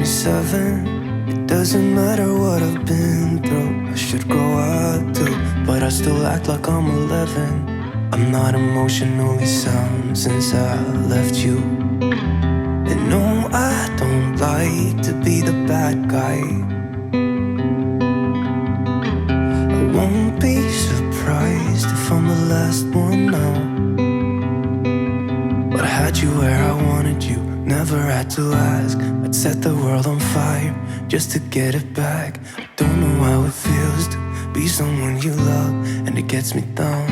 27. It doesn't matter what I've been through. I should grow up too, but I still act like I'm 11. I'm not emotionally sound since I left you. And no, I don't like to be the bad guy. I won't be surprised if I'm the last one now. But I had you where I wanted you, never had to ask. I'd set the world on fire just to get it back. I don't know how it feels to be someone you love, and it gets me down.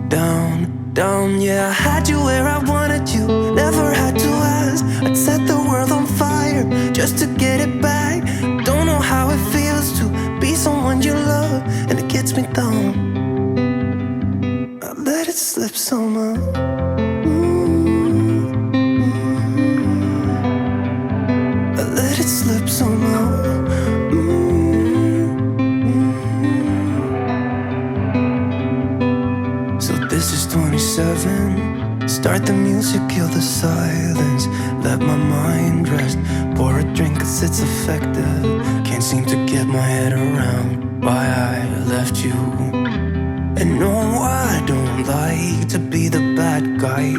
Down, down, yeah, I had you where I wanted you, never had to ask. I'd set the world on fire just to get it back. Don't know how it feels to be someone you love, and it gets me down. I let it slip somehow. I let it slip somehow. This is 27. Start the music, kill the silence. Let my mind rest. Pour a drink cause it's effective. Can't seem to get my head around why I left you. And no, I don't like to be the bad guy.